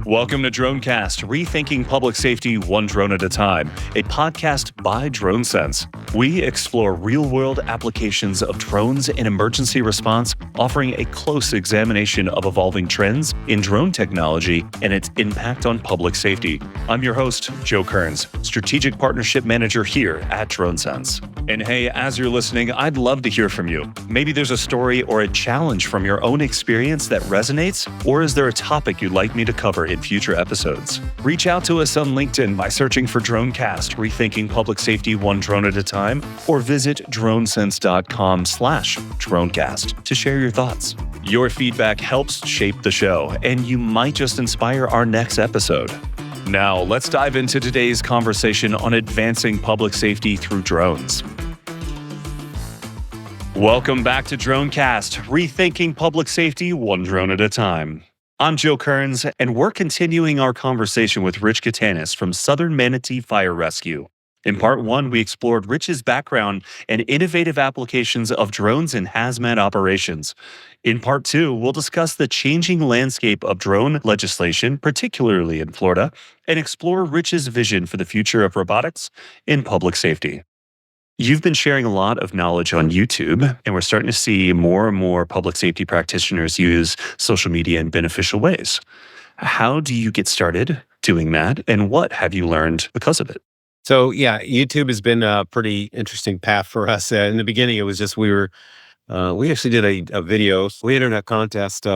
Welcome to Dronecast, rethinking public safety one drone at a time, a podcast by DroneSense. We explore real-world applications of drones in emergency response, offering a close examination of evolving trends in drone technology and its impact on public safety. I'm your host, Joe Kearns, Strategic Partnership Manager here at DroneSense. And hey, as you're listening, I'd love to hear from you. Maybe there's a story or a challenge from your own experience that resonates, or is there a topic you'd like me to cover in future episodes? Reach out to us on LinkedIn by searching for Dronecast, rethinking public safety one drone at a time, or visit dronesense.com/Dronecast to share your thoughts. Your feedback helps shape the show, and you might just inspire our next episode. Now, let's dive into today's conversation on advancing public safety through drones. Welcome back to Dronecast, rethinking public safety one drone at a time. I'm Joe Kearns, and we're continuing our conversation with Rich Gatanis from Southern Manatee Fire Rescue. In part one, we explored Rich's background and innovative applications of drones in hazmat operations. In part two, we'll discuss the changing landscape of drone legislation, particularly in Florida, and explore Rich's vision for the future of robotics in public safety. You've been sharing a lot of knowledge on YouTube, and we're starting to see more and more public safety practitioners use social media in beneficial ways. How do you get started doing that, and what have you learned because of it? So yeah, YouTube has been a pretty interesting path for us. In the beginning, it was just we actually did a video. We entered a contest,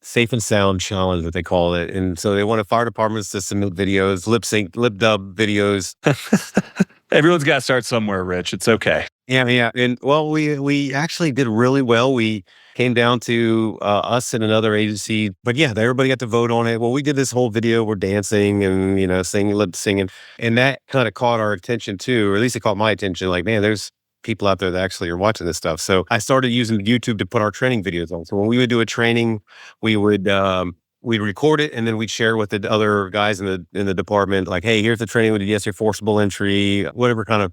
Safe and Sound Challenge, what they call it. And so they wanted fire departments to submit videos, lip dub videos. Everyone's got to start somewhere, Rich. It's okay. Yeah. And well, we actually did really well. We came down to us and another agency, but yeah, everybody got to vote on it. Well, we did this whole video. We're dancing and, lip singing. And that kind of caught our attention too, or at least it caught my attention. Like, man, there's people out there that actually are watching this stuff. So I started using YouTube to put our training videos on. So when we would do a training, we'd record it and then we'd share with the other guys in the department, like, hey, here's the training we did yesterday, forcible entry, whatever kind of,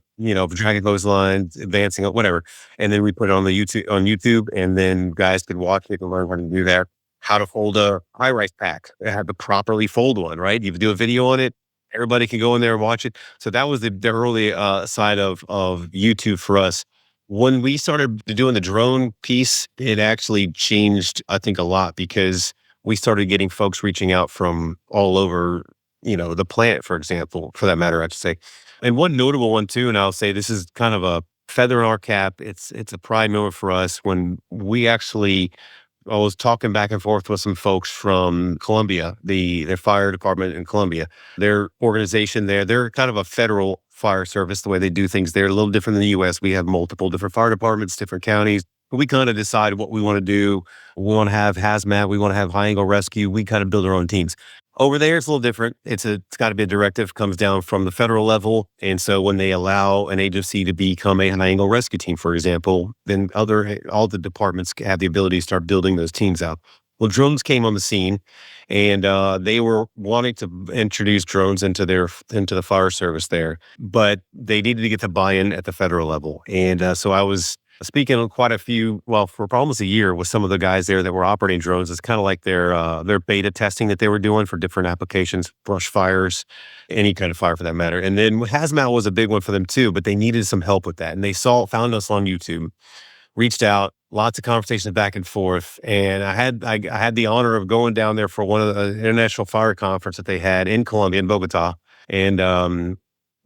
dragging clotheslines, advancing, whatever. And then we put it on YouTube, and then guys could watch it and learn how to do that, how to fold a high-rise pack, how to properly fold one, right? You do a video on it, everybody can go in there and watch it. So that was the early side of YouTube for us. When we started doing the drone piece, it actually changed, I think, a lot, because we started getting folks reaching out from all over, the planet, for example, for that matter, I should say. And one notable one too, and I'll say this is kind of a feather in our cap. It's a pride moment for us when I was talking back and forth with some folks from Colombia, their fire department in Colombia, their organization there. They're kind of a federal fire service. The way they do things, they're a little different than the U.S. We have multiple different fire departments, different counties. We kind of decide what we want to do. We want to have hazmat. We want to have high angle rescue. We kind of build our own teams. Over there, it's a little different. It's got to be a directive, comes down from the federal level. And so when they allow an agency to become a high angle rescue team, for example, then all the departments have the ability to start building those teams out. Well, drones came on the scene, and they were wanting to introduce drones into the fire service there, but they needed to get the buy-in at the federal level. And so I was speaking on for almost a year with some of the guys there that were operating drones. It's kind of like their beta testing that they were doing for different applications, brush fires, any kind of fire for that matter. And then hazmat was a big one for them too, but they needed some help with that. And they found us on YouTube, reached out, lots of conversations back and forth. And I had the honor of going down there for one of the international fire conference that they had in Colombia, in Bogota. And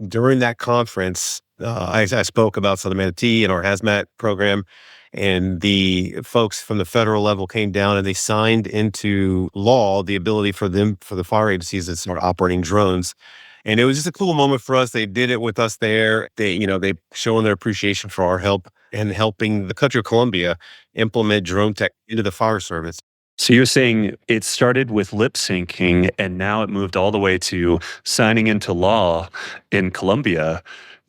during that conference, I spoke about Southern Manatee and our hazmat program, and the folks from the federal level came down and they signed into law the ability for the fire agencies to start operating drones. And it was just a cool moment for us. They did it with us there. They showing their appreciation for our help and helping the country of Colombia implement drone tech into the fire service. So you're saying it started with lip syncing and now it moved all the way to signing into law in Colombia.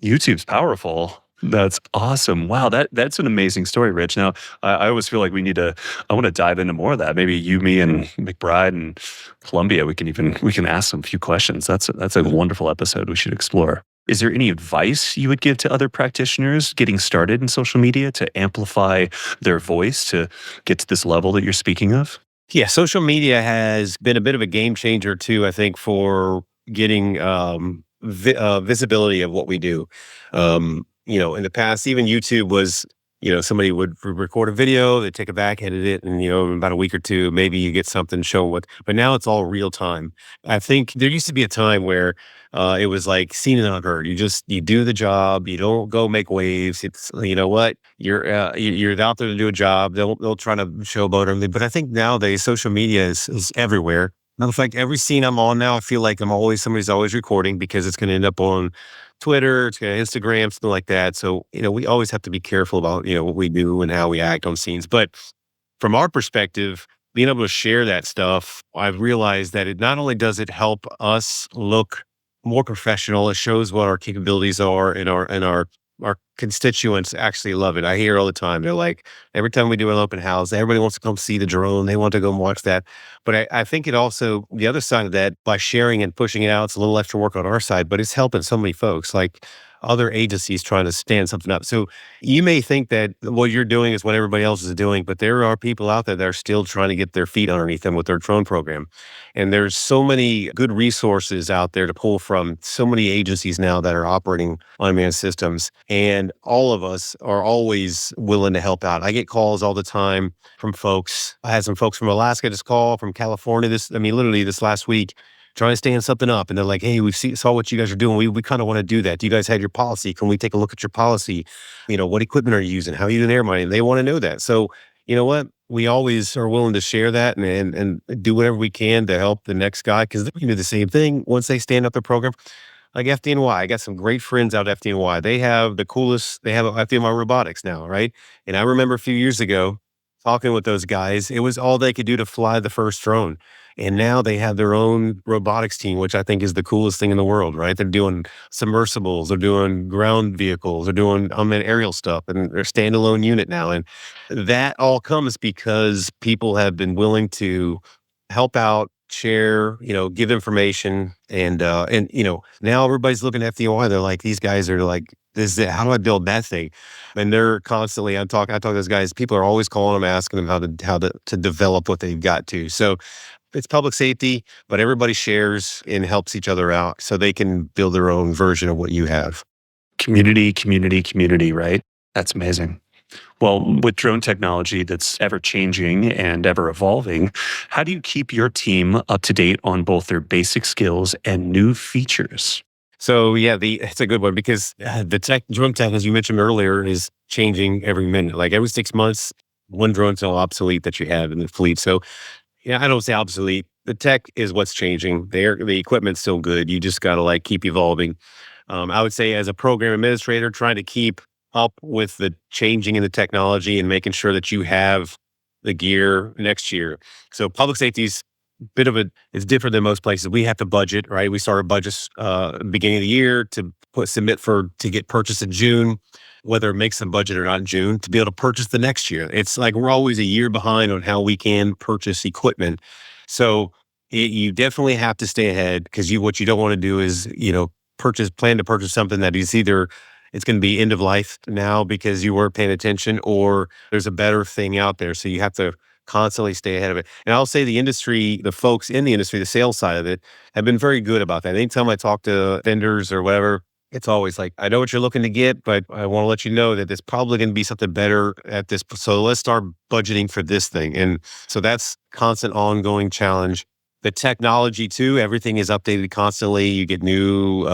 YouTube's powerful. That's awesome. Wow, that's an amazing story, Rich. Now, I always feel like I want to dive into more of that. Maybe you, me, and McBride and Columbia, we can ask them a few questions. That's a wonderful episode we should explore. Is there any advice you would give to other practitioners getting started in social media to amplify their voice to get to this level that you're speaking of? Yeah, social media has been a bit of a game changer too, I think, for getting visibility of what we do. In the past, even YouTube was, somebody would record a video, they take it back, edit it, and in about a week or two, maybe you get something show what. But now it's all real time. I think there used to be a time where it was like seen and unheard. You do the job, you don't go make waves. It's you know what you're out there to do a job. They'll try to showboat everything, but I think nowadays social media is everywhere. Matter of fact, every scene I'm on now, I feel like somebody's always recording because it's going to end up on Twitter, it's going to Instagram, something like that. So we always have to be careful about what we do and how we act on scenes. But from our perspective, being able to share that stuff, I've realized that it not only does it help us look more professional, it shows what our capabilities are, and our constituents actually love it. I hear all the time. They're like, every time we do an open house, everybody wants to come see the drone. They want to go and watch that. But I think it also, the other side of that, by sharing and pushing it out, it's a little extra work on our side, but it's helping so many folks, like other agencies trying to stand something up. So you may think that what you're doing is what everybody else is doing, but there are people out there that are still trying to get their feet underneath them with their drone program. And there's so many good resources out there to pull from, so many agencies now that are operating unmanned systems. And all of us are always willing to help out. I get calls all the time from folks. I had some folks from Alaska just call, from California. Literally this last week, trying to stand something up. And they're like, hey, saw what you guys are doing. We kind of want to do that. Do you guys have your policy? Can we take a look at your policy? What equipment are you using? How are you doing air mining? They want to know that. So you know what? We always are willing to share that and do whatever we can to help the next guy, because they can do the same thing once they stand up their program. Like FDNY, I got some great friends out at FDNY. They have FDNY Robotics now, right? And I remember a few years ago talking with those guys, it was all they could do to fly the first drone. And now they have their own robotics team, which I think is the coolest thing in the world, right? They're doing submersibles, they're doing ground vehicles, they're doing unmanned aerial stuff, and they're a standalone unit now. And that all comes because people have been willing to help out, share, give information. And now everybody's looking at FDNY. They're like, these guys are like, how do I build that thing? And they're constantly, I talk to those guys, people are always calling them, asking them how to develop what they've got to. So it's public safety, but everybody shares and helps each other out so they can build their own version of what you have. Community, community, community, right? That's amazing. Well, with drone technology that's ever changing and ever evolving, how do you keep your team up to date on both their basic skills and new features? So yeah, it's a good one because the drone tech, as you mentioned earlier, is changing every minute. Like every 6 months, one drone's still obsolete that you have in the fleet. So yeah, I don't say obsolete. The tech is what's changing. The equipment's still good. You just got to keep evolving. I would say as a program administrator, trying to keep up with the changing in the technology and making sure that you have the gear next year. So public safety's it's different than most places. We have to budget, right? We start our budgets beginning of the year to get purchased in June, whether it makes some budget or not in June, to be able to purchase the next year. It's like we're always a year behind on how we can purchase equipment. So you definitely have to stay ahead, because what you don't want to do is plan to purchase something that is either it's going to be end of life now because you weren't paying attention, or there's a better thing out there. So you have to constantly stay ahead of it. And I'll say the folks in the industry, the sales side of it, have been very good about that. Anytime I talk to vendors or whatever, it's always like, I know what you're looking to get, but I want to let you know that there's probably going to be something better at this. So let's start budgeting for this thing. And so that's constant ongoing challenge. The technology too, everything is updated constantly. You get new,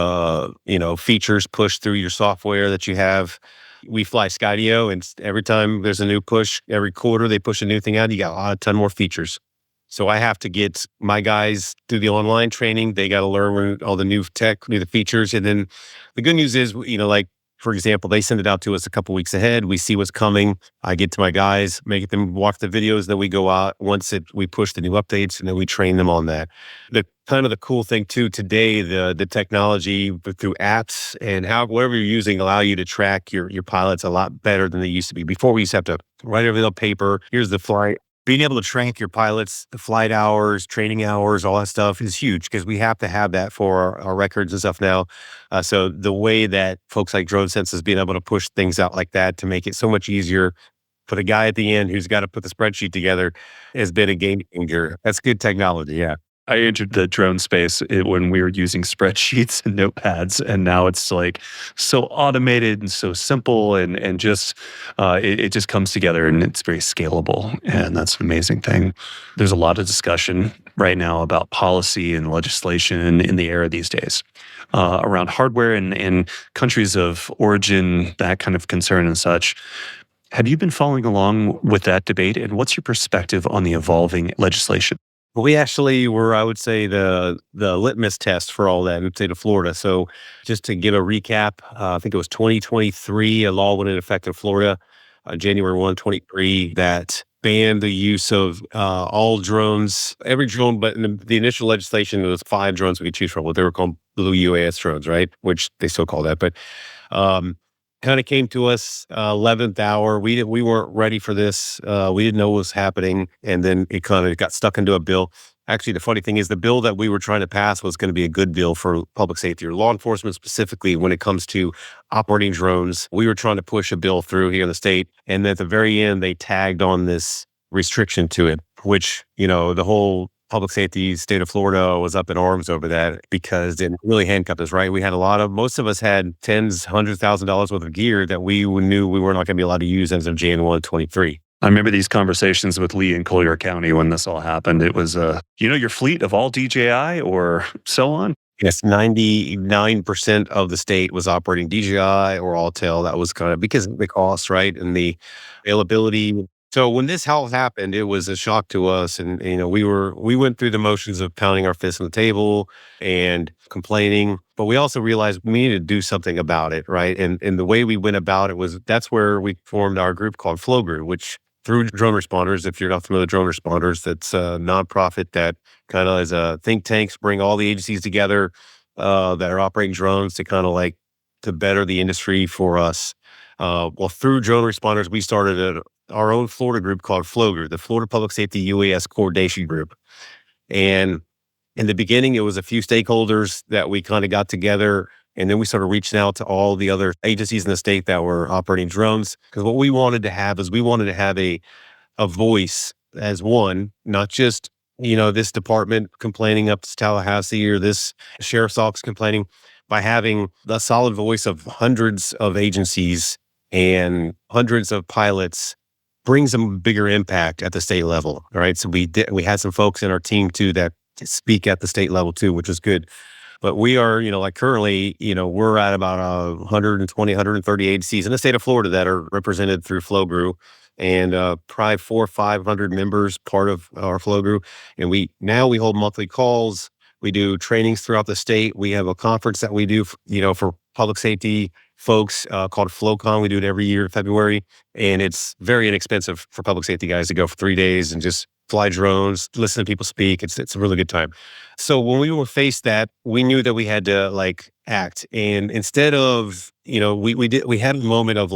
features pushed through your software that you have. We fly Skydio, and every time there's a new push, every quarter they push a new thing out, you got a ton more features. So I have to get my guys through the online training. They got to learn all the new tech, new features. And then the good news is, for example, they send it out to us a couple weeks ahead. We see what's coming. I get to my guys, make them watch the videos. Then we go out we push the new updates, and then we train them on that. The kind of the cool thing too today, the technology through apps and whatever you're using allow you to track your pilots a lot better than they used to be. Before we used to have to write everything on paper. Here's the flight. Being able to track your pilots, the flight hours, training hours, all that stuff is huge, because we have to have that for our records and stuff now. So the way that folks like DroneSense is being able to push things out like that to make it so much easier But a guy at the end who's got to put the spreadsheet together has been a game changer. That's good technology. Yeah. I entered the drone space when we were using spreadsheets and notepads, and now it's like so automated and so simple, and just it just comes together and it's very scalable, and that's an amazing thing. There's a lot of discussion right now about policy and legislation in the era these days around hardware and countries of origin, that kind of concern and such. Have you been following along with that debate, and what's your perspective on the evolving legislation? We actually were, I would say, the litmus test for all that in the state of Florida. So just to give a recap, I think it was 2023, a law went into effect in Florida, January 1, 23, that banned the use of all drones, every drone, but in the initial legislation, there was 5 drones we could choose from. What they were called blue UAS drones, right? Which they still call that. But kind of came to us 11th hour. We weren't ready for this. We didn't know what was happening, and then it kind of got stuck into a bill. Actually, the funny thing is the bill that we were trying to pass was going to be a good bill for public safety or law enforcement specifically when it comes to operating drones. We were trying to push a bill through here in the state, and at the very end, they tagged on this restriction to it, which, the whole public safety state of Florida was up in arms over that because it really handcuffed us, right? We had most of us had tens, $100,000 worth of gear that we knew we were not going to be allowed to use as of January 1, 23. I remember these conversations with Lee in Collier County when this all happened. It was, your fleet of all DJI or so on? Yes, 99% of the state was operating DJI or Alltel. That was kind of because of the cost, right? And the availability. So when this all happened, it was a shock to us. And, we went through the motions of pounding our fists on the table and complaining, but we also realized we needed to do something about it, right? And the way we went about it that's where we formed our group called FLOGR, which through Drone Responders, if you're not familiar with Drone Responders, that's a nonprofit that kind of is a think tank, bring all the agencies together that are operating drones to kind of like to better the industry for us. Well, through Drone Responders, we started our own Florida group called FLOGR, the Florida Public Safety UAS Coordination Group. And in the beginning, it was a few stakeholders that we kind of got together, and then we started reaching out to all the other agencies in the state that were operating drones. Because what we wanted to have is a voice as one, not just, this department complaining up to Tallahassee or this sheriff's office complaining, by having the solid voice of hundreds of agencies and hundreds of pilots brings a bigger impact at the state level. All right. So we had some folks in our team too that speak at the state level too, which is good. But we are, like currently, we're at about 120, 130 agencies in the state of Florida that are represented through FLOGR, and probably 400 or 500 members part of our FLOGR. And we hold monthly calls. We do trainings throughout the state. We have a conference that we do, for public safety folks called FlowCon. We do it every year in February, and it's very inexpensive for public safety guys to go for 3 days and just fly drones, listen to people speak. It's a really good time. So when we were faced that, we knew that we had to act. And instead of, we had a moment of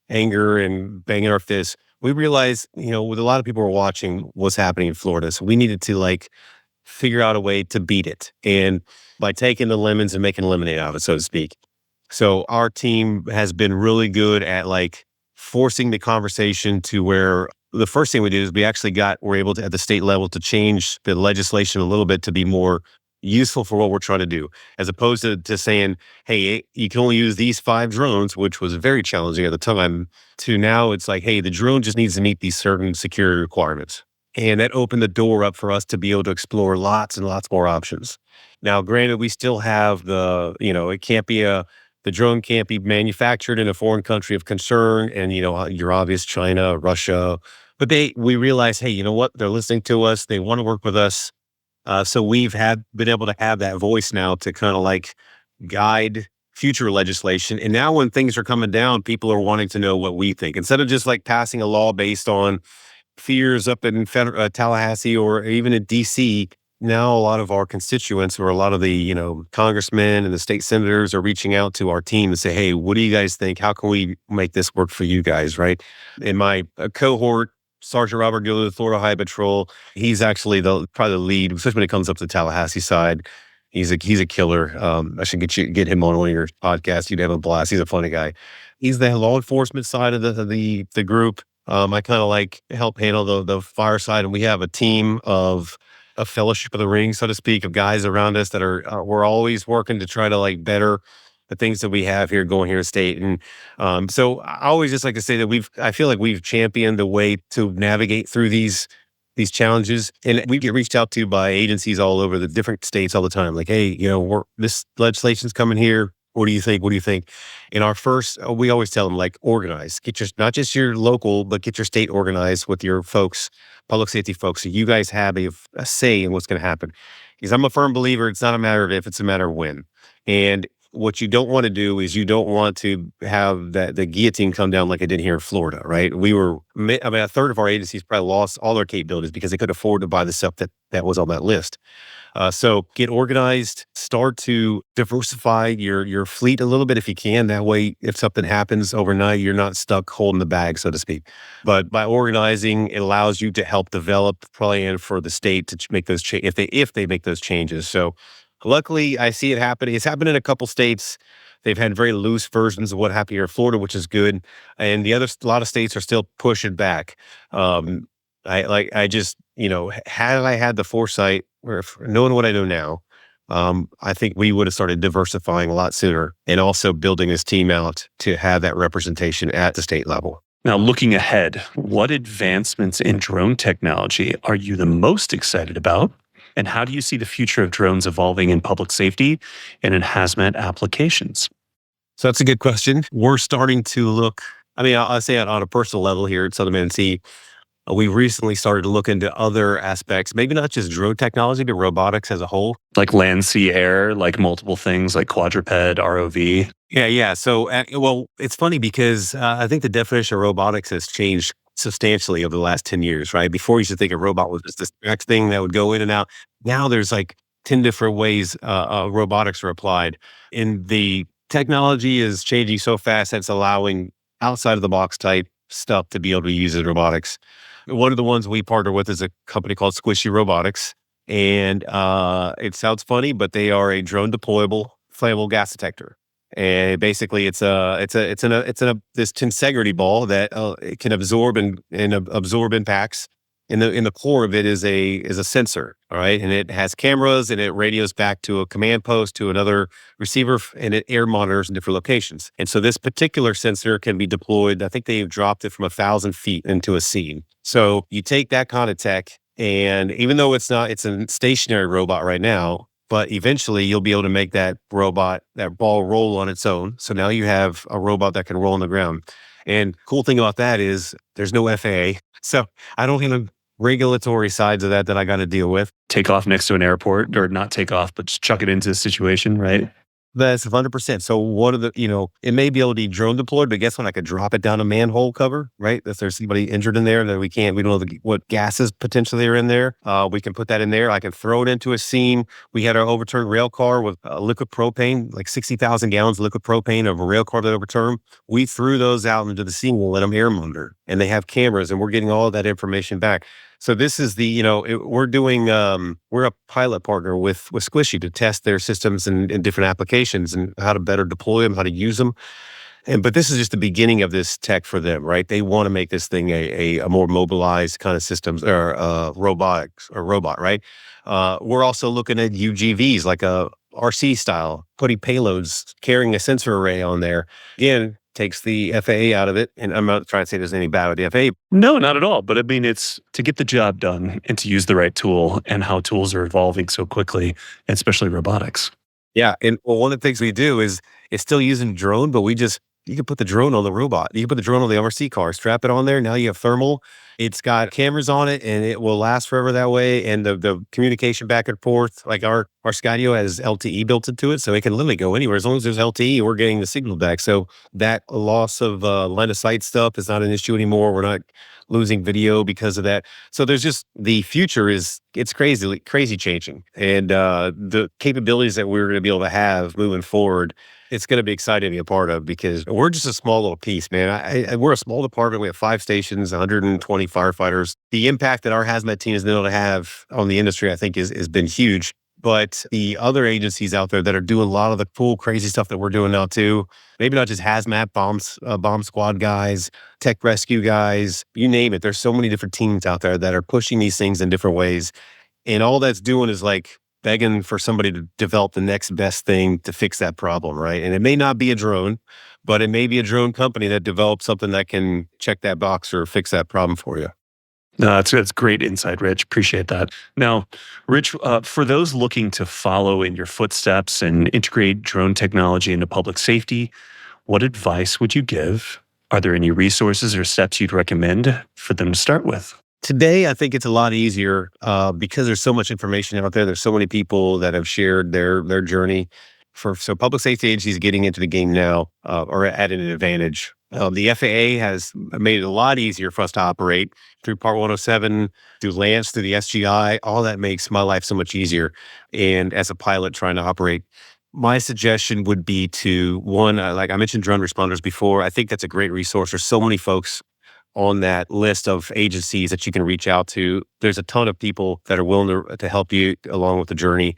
anger and banging our fists. We realized, with a lot of people were watching what's happening in Florida. So we needed to figure out a way to beat it. And by taking the lemons and making lemonade out of it, so to speak. So our team has been really good at forcing the conversation to where the first thing we did is we're able to at the state level to change the legislation a little bit to be more useful for what we're trying to do, as opposed to saying, hey, you can only use these 5 drones, which was very challenging at the time, to now it's hey, the drone just needs to meet these certain security requirements. And that opened the door up for us to be able to explore lots and lots more options. Now, granted, we still have the drone can't be manufactured in a foreign country of concern, and your obvious China, Russia. But we realize, hey, you know what? They're listening to us. They want to work with us. So we've been able to have that voice now to kind of guide future legislation. And now when things are coming down, people are wanting to know what we think instead of just passing a law based on fears up in Tallahassee or even in DC. Now a lot of our constituents or a lot of the, congressmen and the state senators are reaching out to our team to say, hey, what do you guys think? How can we make this work for you guys, right? In my cohort, Sergeant Robert Giller, the Florida Highway Patrol, he's actually probably the lead, especially when it comes up to the Tallahassee side. He's a killer. I should get him on one of your podcasts. You'd have a blast. He's a funny guy. He's the law enforcement side of the group. I kind of like help handle the fire side, and we have a team of a fellowship of the ring, so to speak, of guys around us that are we're always working to try to like better the things that we have here going here in state. And so I always just like to say that I feel like we've championed the way to navigate through these challenges, and we get reached out to by agencies all over the different states all the time. Like, hey, this legislation's coming here. What do you think? What do you think? In our first, we always tell them like organize, get your not just your local, but get your state organized with your folks, public safety folks, so you guys have a say in what's going to happen. Because I'm a firm believer, it's not a matter of if, it's a matter of when. And what you don't want to do is you don't want to have the guillotine come down like it did here in Florida, right? A third of our agencies probably lost all their capabilities because they couldn't afford to buy the stuff that was on that list. So get organized, start to diversify your fleet a little bit if you can. That way, if something happens overnight, you're not stuck holding the bag, so to speak. But by organizing, it allows you to help develop the plan for the state to make those changes if they make those changes. So luckily, I see it happening. It's happened in a couple states. They've had very loose versions of what happened here in Florida, which is good. And a lot of states are still pushing back. I just, had I had the foresight or knowing what I know now, I think we would have started diversifying a lot sooner and also building this team out to have that representation at the state level. Now, looking ahead, what advancements in drone technology are you the most excited about? And how do you see the future of drones evolving in public safety and in hazmat applications? So that's a good question. We're starting to look, I'll say on a personal level here at Southern Manatee, we recently started to look into other aspects, maybe not just drone technology, but robotics as a whole. Like land, sea, air, like multiple things like quadruped, ROV. Yeah. So, it's funny because I think the definition of robotics has changed substantially over the last 10 years, right? Before you used to think a robot was just this next thing that would go in and out. Now there's like 10 different ways robotics are applied. And the technology is changing so fast that it's allowing outside of the box type stuff to be able to use as robotics. One of the ones we partner with is a company called Squishy Robotics. And it sounds funny, but they are a drone deployable flammable gas detector. And basically, it's this tensegrity ball that it can absorb and absorb impacts. In the core of it is a sensor, all right, and it has cameras and it radios back to a command post to another receiver, and it air monitors in different locations. And so this particular sensor can be deployed. I think they've dropped it from 1,000 feet into a scene. So you take that kind of tech, and even though it's a stationary robot right now, but eventually you'll be able to make that ball roll on its own. So now you have a robot that can roll on the ground. And cool thing about that is there's no FAA. So I don't have regulatory sides of that I got to deal with. Take off next to an airport, or not take off, but just chuck it into a situation, right? That's 100%. So one of it may be able to be drone deployed, but guess what? I could drop it down a manhole cover, right? If there's somebody injured in there that we don't know what gases potentially are in there. We can put that in there. I can throw it into a scene. We had our overturned rail car with liquid propane, like 60,000 gallons of liquid propane of a rail car that overturned. We threw those out into the scene. We'll let them air monitor, and they have cameras, and we're getting all of that information back. So this is we're a pilot partner with Squishy to test their systems in different applications and how to better deploy them, how to use them. But this is just the beginning of this tech for them, right? They want to make this thing a more mobilized kind of systems or robot, right? We're also looking at UGVs, like a RC style, putting payloads, carrying a sensor array on there. Again, takes the FAA out of it. And I'm not trying to say there's any bad with the FAA. No, not at all. But I mean, it's to get the job done and to use the right tool, and how tools are evolving so quickly, and especially robotics. Yeah. And one of the things we do is it's still using drone, but you can put the drone on the robot. You can put the drone on the RC car, strap it on there. Now you have thermal. It's got cameras on it, and it will last forever that way. And the communication back and forth, like our Skydio has LTE built into it, so it can literally go anywhere. As long as there's LTE, we're getting the signal back. So that loss of line of sight stuff is not an issue anymore. We're not losing video because of that. So there's just, the future it's crazy changing. And the capabilities that we're going to be able to have moving forward, it's going to be exciting to be a part of, because we're just a small little piece, man. We're a small department. We have 5 stations, 120 firefighters. The impact that our hazmat team has been able to have on the industry, I think, has been huge. But the other agencies out there that are doing a lot of the cool, crazy stuff that we're doing now too, maybe not just hazmat bombs, bomb squad guys, tech rescue guys, you name it. There's so many different teams out there that are pushing these things in different ways. And all that's doing is like begging for somebody to develop the next best thing to fix that problem, right? And it may not be a drone, but it may be a drone company that develops something that can check that box or fix that problem for you. No, that's great insight, Rich. Appreciate that. Now, Rich, for those looking to follow in your footsteps and integrate drone technology into public safety, what advice would you give? Are there any resources or steps you'd recommend for them to start with? Today, I think it's a lot easier because there's so much information out there. There's so many people that have shared their journey. So public safety agencies getting into the game now are at an advantage. The FAA has made it a lot easier for us to operate through Part 107, through Lance, through the SGI. All that makes my life so much easier. And as a pilot trying to operate, my suggestion would be to one, like I mentioned, drone responders before. I think that's a great resource. There's so many folks on that list of agencies that you can reach out to. There's a ton of people that are willing to help you along with the journey.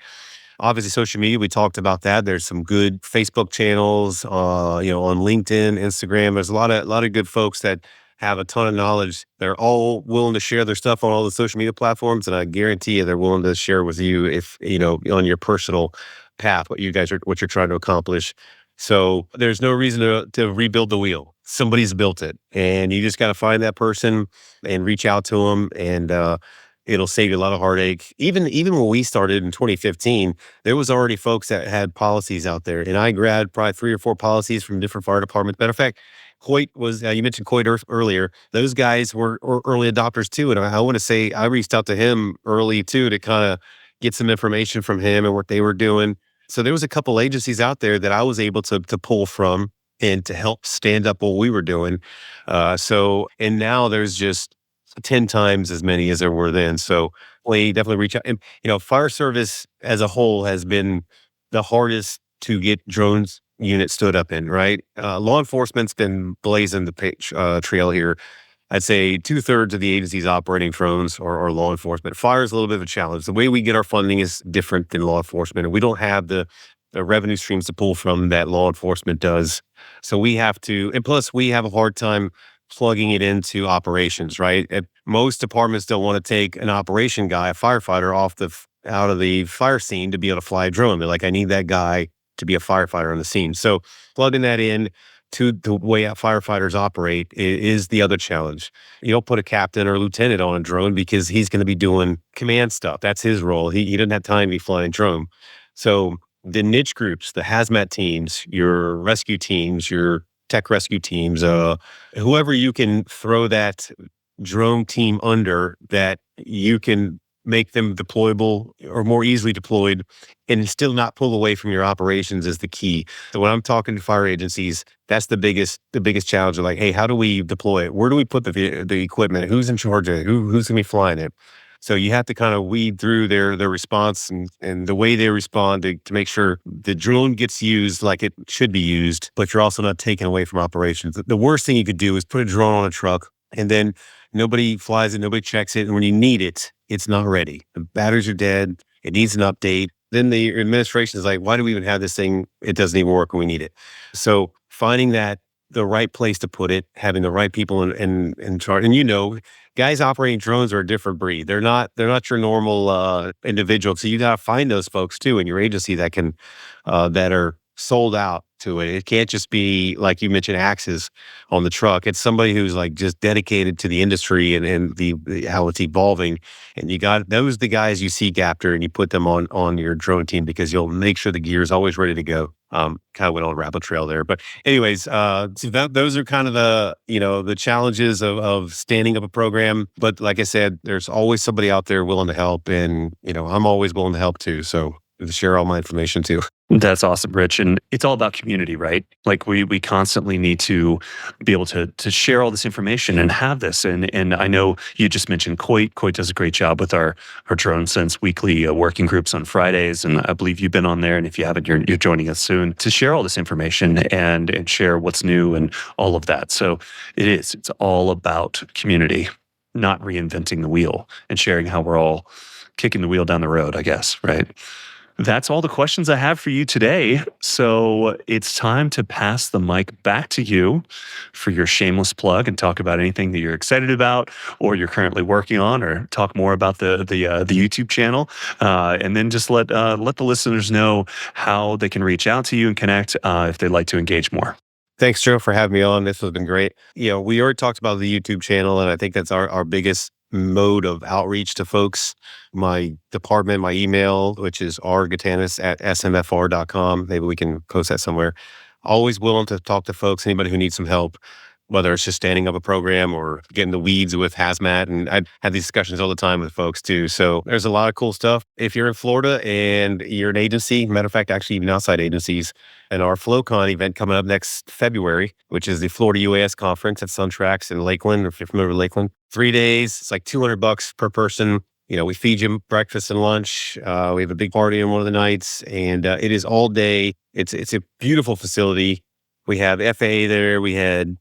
Obviously, social media, we talked about that. There's some good Facebook channels, on LinkedIn, Instagram. There's a lot of good folks that have a ton of knowledge. They're all willing to share their stuff on all the social media platforms, and I guarantee you they're willing to share with you if, on your personal path, what you're trying to accomplish. So there's no reason to rebuild the wheel. Somebody's built it, and you just got to find that person and reach out to them, and it'll save you a lot of heartache. Even when we started in 2015, there was already folks that had policies out there, and I grabbed probably 3 or 4 policies from different fire departments. Matter of fact, Coit was, you mentioned Coit earlier. Those guys were early adopters too, and I want to say I reached out to him early too to kind of get some information from him and what they were doing. So there was a couple agencies out there that I was able to pull from and to help stand up what we were doing. And now there's just 10 times as many as there were then. So we definitely reach out. And, fire service as a whole has been the hardest to get drones units stood up in, right? Law enforcement's been blazing the trail here. I'd say 2/3 of the agencies operating drones are law enforcement. Fire is a little bit of a challenge. The way we get our funding is different than law enforcement, and we don't have the revenue streams to pull from that law enforcement does. So we have to, and plus we have a hard time plugging it into operations, right? And most departments don't want to take an operation guy, a firefighter, out of the fire scene to be able to fly a drone. They're like, I need that guy to be a firefighter on the scene. So plugging that in to the way firefighters operate is the other challenge. You don't put a captain or a lieutenant on a drone because he's going to be doing command stuff. That's his role. He doesn't have time to be flying a drone. So the niche groups, the hazmat teams, your rescue teams, your tech rescue teams, whoever you can throw that drone team under, that you can make them deployable or more easily deployed and still not pull away from your operations is the key. So when I'm talking to fire agencies, that's the biggest challenge. They're like, hey, how do we deploy it? Where do we put the equipment? Who's in charge of it? Who's going to be flying it? So you have to kind of weed through their response and the way they respond to make sure the drone gets used like it should be used, but you're also not taking away from operations. The worst thing you could do is put a drone on a truck and then nobody flies it, nobody checks it, and when you need it, it's not ready. The batteries are dead. It needs an update. Then the administration is like, why do we even have this thing? It doesn't even work when we need it. So finding the right place to put it, having the right people in charge. And guys operating drones are a different breed. They're not your normal individual. So you got to find those folks too in your agency that are sold out to it. It can't just be like you mentioned axes on the truck. It's somebody who's like just dedicated to the industry and the how it's evolving. And those are the guys you seek after and you put them on your drone team because you'll make sure the gear is always ready to go. Kind of went on a rabbit trail there, but anyways, so those are kind of the challenges of standing up a program. But like I said, there's always somebody out there willing to help, and I'm always willing to help too. So to share all my information too. That's awesome, Rich. And it's all about community, right? Like we constantly need to be able to share all this information and have this. And I know you just mentioned Coit. Coit does a great job with our DroneSense weekly working groups on Fridays. And I believe you've been on there. And if you haven't, you're joining us soon to share all this information and share what's new and all of that. So it's all about community, not reinventing the wheel and sharing how we're all kicking the wheel down the road, I guess, right? That's all the questions I have for you today. So it's time to pass the mic back to you for your shameless plug and talk about anything that you're excited about or you're currently working on, or talk more about the YouTube channel. And then just let the listeners know how they can reach out to you and connect if they'd like to engage more. Thanks, Joe, for having me on. This has been great. We already talked about the YouTube channel, and I think that's our biggest mode of outreach to folks. My department, my email, which is rgatanis@smfr.com. Maybe we can post that somewhere. Always willing to talk to folks, anybody who needs some help, whether it's just standing up a program or getting the weeds with hazmat. And I have these discussions all the time with folks too. So there's a lot of cool stuff. If you're in Florida and you're an agency, matter of fact, actually even outside agencies, and our FlowCon event coming up next February, which is the Florida UAS conference at SunTrax in Lakeland, if you're familiar with Lakeland. 3 days, it's like $200 per person. We feed you breakfast and lunch. We have a big party on one of the nights, and it is all day. It's a beautiful facility. We have FAA there. We had,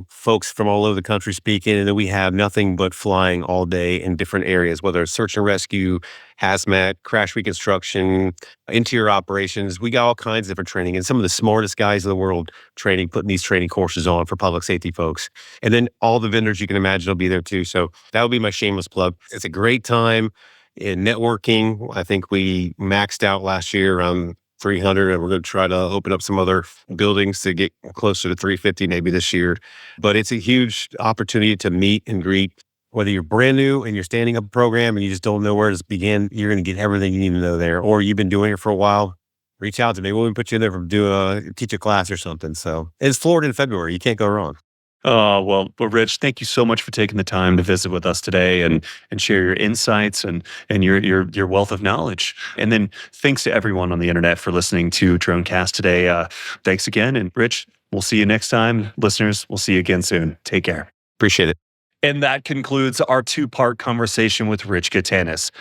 folks from all over the country speaking, and then we have nothing but flying all day in different areas, whether it's search and rescue, hazmat, crash reconstruction, interior operations. We got all kinds of different training, and some of the smartest guys in the world putting these training courses on for public safety folks. And then all the vendors you can imagine will be there too. So that would be my shameless plug. It's a great time in networking. I think we maxed out last year around 300, and we're going to try to open up some other buildings to get closer to 350 maybe this year. But it's a huge opportunity to meet and greet. Whether you're brand new and you're standing up a program and you just don't know where to begin, you're going to get everything you need to know there. Or you've been doing it for a while, reach out to me. We'll put you in there to teach a class or something. So it's Florida in February. You can't go wrong. Oh, well, Rich, thank you so much for taking the time to visit with us today and share your insights and your wealth of knowledge. And then thanks to everyone on the internet for listening to Dronecast today. Thanks again. And Rich, we'll see you next time. Listeners, we'll see you again soon. Take care. Appreciate it. And that concludes our 2-part conversation with Rich Gatanis.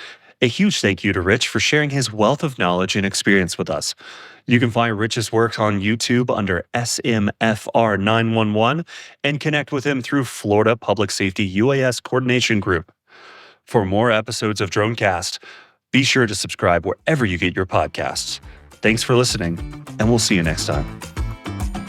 A huge thank you to Rich for sharing his wealth of knowledge and experience with us. You can find Rich's work on YouTube under SMFR 911 and connect with him through Florida Public Safety UAS Coordination Group. For more episodes of Dronecast, be sure to subscribe wherever you get your podcasts. Thanks for listening, and we'll see you next time.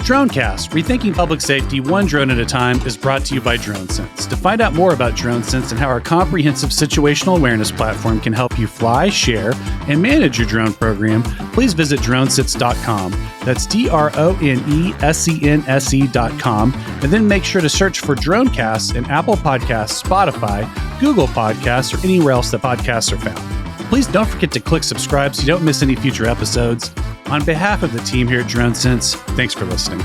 Dronecast, Rethinking Public Safety One Drone at a Time, is brought to you by DroneSense. To find out more about DroneSense and how our comprehensive situational awareness platform can help you fly, share, and manage your drone program, please visit DroneSense.com. That's DroneSense.com. And then make sure to search for Dronecast in Apple Podcasts, Spotify, Google Podcasts, or anywhere else that podcasts are found. Please don't forget to click subscribe so you don't miss any future episodes. On behalf of the team here at DroneSense, thanks for listening.